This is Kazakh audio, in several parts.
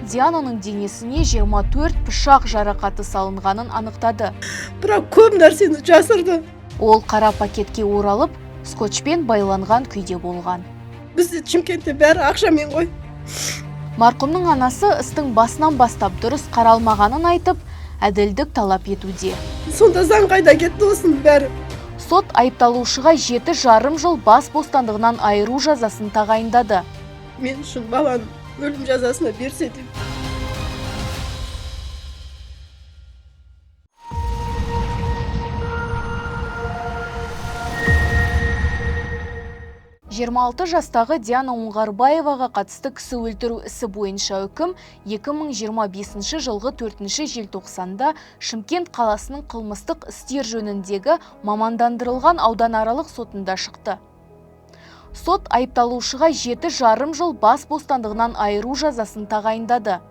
Диананың денесіне 24 пышақ жарақаты салынғанын анықтады. Бірақ көп нәрсені жасырды. Ол қара пакетке оралып, скотчпен байланған күйде болған. Бізде Шымкентте бәрі ақшамен ғой. Марқұмның анасы істің басынан бастап дұрыс қаралмағанын айтып, әділдік талап етуде. Сонда заң қайда кетті осының бәрі? Сот айыпталушыға 7,5 жыл бас бостандығынан айыру жазасын тағайындады. Мен үшін баланы өлім жазасына берсе деп. «26 жастағы Диана Оңғарбаеваға қатысты кісі өлтіру ісі бойынша үкім 2025 жылғы 4 желтоқсанда Шымкент қаласының қылмыстық істер жөніндегі мамандандырылған ауданаралық сотында шықты. Сот айыпталушыға 7,5 жыл бас бостандығынан айыру жазасын тағайындады.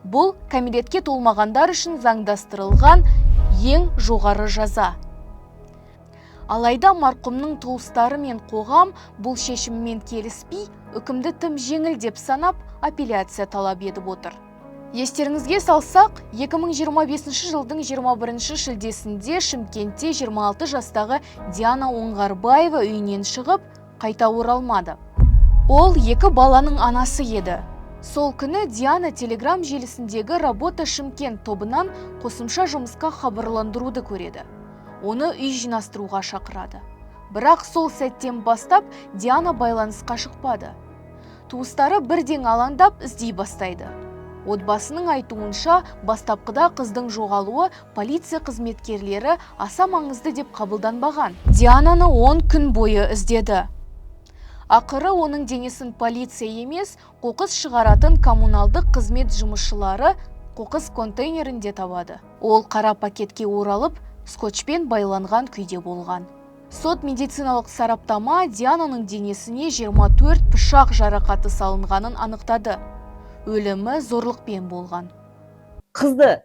Бұл кәмелетке толмағандар үшін заңдастырылған ең жоғары жаза. Алайда марқұмның туыстары мен қоғам бұл шешіммен келіспей, үкімді тым жеңіл деп санап, апелляция талап етіп отыр. Естеріңізге салсақ, 2025 жылдың 21 шілдесінде Шымкентте 26 жастағы Диана Оңғарбаева үйінен шығып, қайта оралмады. Ол 2 баланың анасы еді. Сол күні Диана Телеграм желісіндегі «Работа Шымкент» тобынан қосымша жұмысқа хабарландыруды көреді. Оны үй жинастыруға шақырады. Бірақ сол сәттен бастап Диана байланысқа шықпады. Туыстары бірден алаңдап іздей бастайды. Отбасының айтуынша, бастапқыда қыздың жоғалуы полиция қызметкерлері аса маңызды деп қабылданбаған. Диананы 10 күн бойы іздеді. Ақыры оның денесін полиция емес, қоқыс шығаратын коммуналдық қызмет жұмысшылары қоқыс контейнерінде табады. Ол қара пакетке оралып, скотчпен байланған күйде болған. Сот медициналық сараптама Диананың денесіне 24 пышақ жарақаты салынғанын анықтады. Өлімі зорлықпен болған. Қызды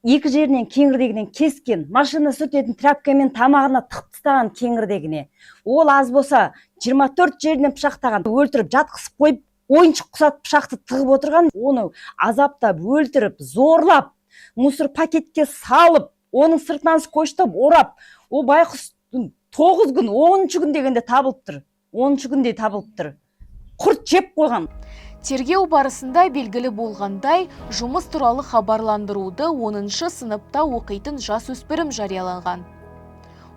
екі жерінен кеңірдегінен кескен, машина сүртетін тряпкамен тамағына тастаған кеңірдегіне. Ол аз болса 24 жерінен пышақтаған, өлтіріп жатқызып қойып, ойыншық құсат пышақты тығып отырған, оны азаптап, өлтіріп, зорлап, мусор пакетке салып, оның сыртынан скотчтап орап, о байқұс 9 күн, 10 күн дегенде табылып тұр. 10 күнде табылып тұр. Құрт жеп қойған. Тергеу барысында белгілі болғандай, жұмыс туралы хабарландыруды 10-шы сыныпта оқитын жасөспірім жарияланған.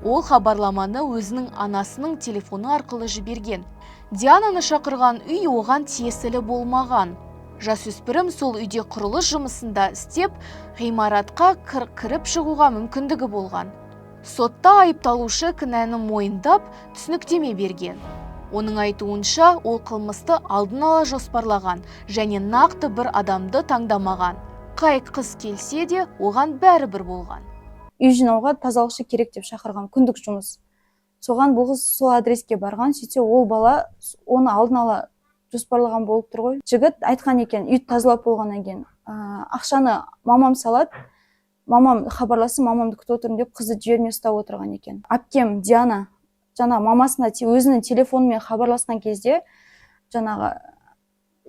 Ол хабарламаны өзінің анасының телефоны арқылы жіберген. Диананы шақырған үй оған тиесілі болмаған. Жасөспірім сол үйде құрылыс жұмысында істеп, ғимаратқа кіріп шығуға мүмкіндігі болған. Сотта айыпталушы кінәні мойындап, түсініктеме берген. Оның айтуынша, ол қылмысты алдын ала жоспарлаған және нақты бір адамды таңдамаған. Қай қыз келсе де, оған бәрібір болған. Үй жинауға тазалықшы керек деп шақырған күндік жұмыс. Соған бұл қыз сол адреске барған, сөйтсе ол бала оны алдын ала жоспарлаған болып тұр ғой. Жігіт айтқан екен, үй тазалап болғаннан кейін ақшаны мамам салады, мамам хабарласып, мамамды күтіп отырмын деп қызды жібермей ұстап отырған екен. Әпкем Диана жаңа мамасына өзінің телефонымен хабарласқан кезде, жаңағы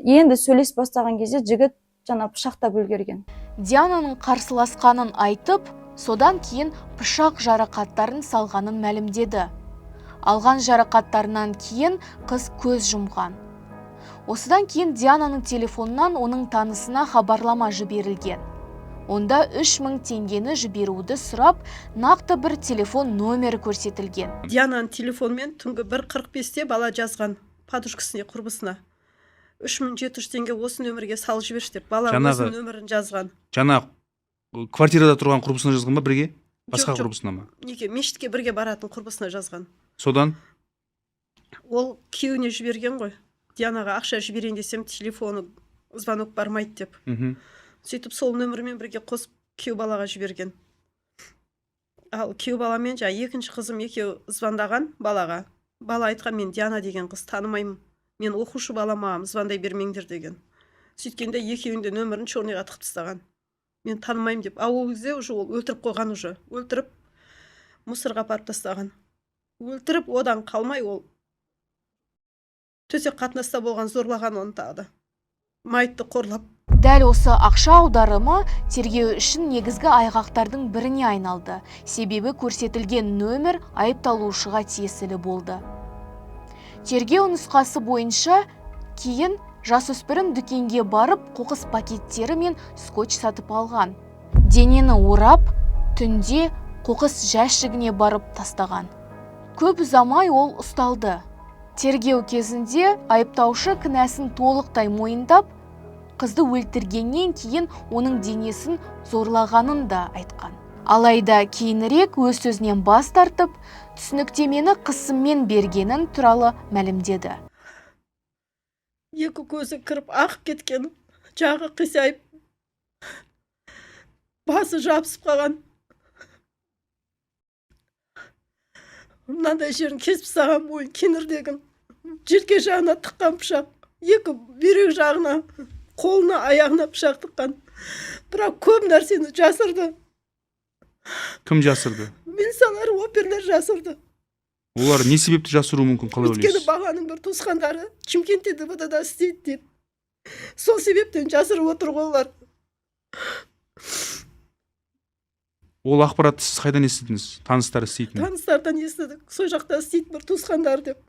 енді сөйлес бастаған кезде жігіт жаңа пышақтап үлгерген. Диананың қарсыласқанын айтып, содан кейін пышақ жарақаттарын салғанын мәлімдеді. Алған жарақаттарынан кейін қыз көз жұмған. Осыдан кейін Диананың телефонынан оның танысына хабарлама жіберілген. Онда 3000 теңгені жіберуді сұрап, нақты бір телефон номері көрсетілген. Диананың телефонмен түнгі 1:45-те бала жазған подушкасына, құрбысына. 3700 теңге осы нөмірге салып жіберші деп, бала өзінің нөмірін жазған. Жаңа квартирада тұрған құрбысына жазған ба бірге? Басқа құрбысына ма? Неге, мешітке бірге баратын құрбысына жазған. Содан? Ол күйеуіне жіберген ғой. Дианаға ақша жіберейін десем, телефоны звонок бармайды деп. Сөйтіп сол нөмірмен бірге қосып күйеу балаға жіберген. Ал күйеу баламен екінші қызым екеу звондаған балаға. Бала айтқан, мен Диана деген қыз танымаймын. Мен оқушы балама звондай бермеңдер деген. Сөйткенде екеуінде нөмірін черныйға тығып тастаған. Мен танымаймын деп. Ал ол кезде уже ол өлтіріп қойған уже. Өлтіріп мусорға апарып тастаған. Өлтіріп одан қалмай ол төсек қатынаста болған, зорлаған оны тағы да. Майытты қорлап Дәл осы ақша аударымы тергеу үшін негізгі айғақтардың біріне айналды. Себебі көрсетілген нөмір айыпталушыға тиесілі болды. Тергеу нұсқасы бойынша кейін жасөспірім дүкенге барып қоқыс пакеттері мен скотч сатып алған. Денені орап, түнде қоқыс жәшігіне барып тастаған. Көп ұзамай ол ұсталды. Тергеу кезінде айыптаушы кінәсін толықтай мойындап, қызды өлтіргеннен кейін оның денесін зорлағанын да айтқан. Алайда кейінірек өз сөзінен бас тартып, түсініктемені қысыммен бергенін туралы мәлімдеді. Екі көзі кіріп ақып кеткен, жағы қисайып, басы жабысып қалған. Мынандай жерін кесіп тастаған, бойын кеңірдегін, желке жағына тыққан пышақ, екі бүйрек жағына, қолына, аяғына пышақ тыққан. Бірақ көп нәрсені жасырды. Кім жасырды? Милициялар, оперлер жасырды. Олар не себепті жасыру мүмкін, қалай Өйткені ойлайсыз? бағаның бір туысқандары Шымкентте ДВД-да істейді дейді. Сол себептен жасырып отыр ғой олар. Ол ақпаратты сіз қайдан естідіңіз? Таныстар істейтін. Таныстардан естідік. Сол жақта істейді бір туысқандар деп.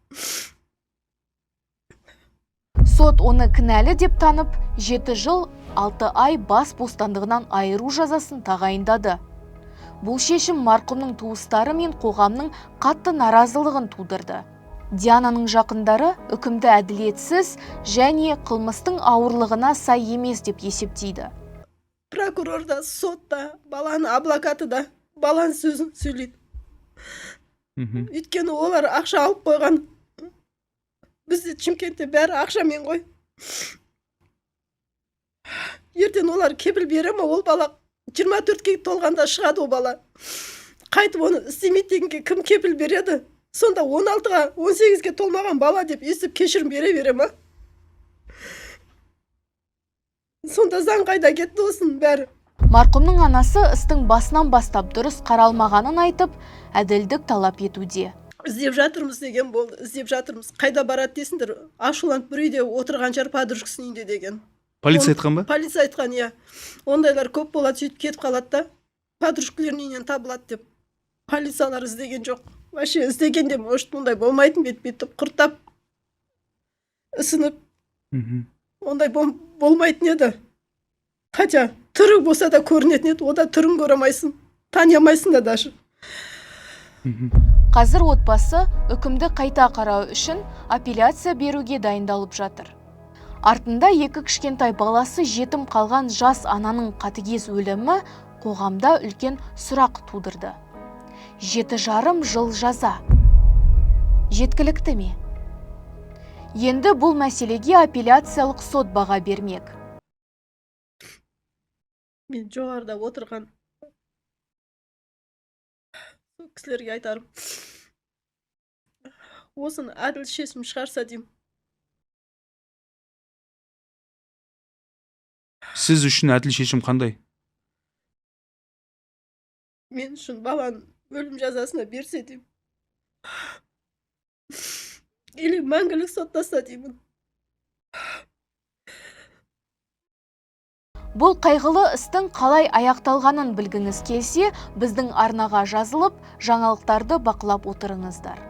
Сот оны кінәлі деп танып, 7 жыл 6 ай бас бостандығынан айыру жазасын тағайындады. Бұл шешім марқұмның туыстары мен қоғамның қатты наразылығын тудырды. Диананың жақындары үкімді әділетсіз және қылмыстың ауырлығына сай емес деп есептейді. Прокурор да, сот да, баланың адвокаты да баланың сөзін сөйлейді. Өйткені олар ақша алып қойған. Бізде Шымкентте бәрі ақшамен ғой. Ертең олар кепіл бере ме, ол бала 24-ке толғанда шығады ол бала. Қайтып оны істемейді дегенге кім кепіл береді? Сонда 16-ға 18-ге толмаған бала деп естіп кешірім бере ма? Сонда заң қайда кетті осының бәрі? Марқұмның анасы істің басынан бастап дұрыс қаралмағанын айтып, әділдік талап етуде. Іздеп жатырмыз деген болды. Іздеп жатырмыз. Қайда барады десіңдер? Ашуланып бір үйде отырған жар подружкасының үйінде деген. Полиция айтқан ба? Полиция айтқан, иә. Ондайлар көп болады, сөйтіп кетіп қалады да, подружкалерінің үйінен табылады деп. Полициялар іздеген жоқ. Вообще іздегенде, может, мұндай болмайтын бет-бетіп құртап, ісініп, ондай болмайтын еді. Хотя түрі болса да көрінетін еді, ода түрін көре алмайсың, тани алмайсың да даже. Қазір отбасы үкімді қайта қарау үшін апелляция беруге дайындалып жатыр. Артында 2 кішкентай баласы жетім қалған жас ананың қатыгез өлімі қоғамда үлкен сұрақ тудырды. 7,5 жыл жаза. Жеткілікті ме? Енді бұл мәселеге апелляциялық сот баға бермек. Мен жоғарыда отырған кісілерге айтарым. Осыны әділ шешім шығарса деймін. Сіз үшін әділ шешім қандай? Мен үшін баланың өлім жазасына берсе деймін. Или мәңгілік соттаса деймін. Бұл қайғылы істің қалай аяқталғанын білгіңіз келсе, біздің арнаға жазылып, жаңалықтарды бақылап отырыңыздар.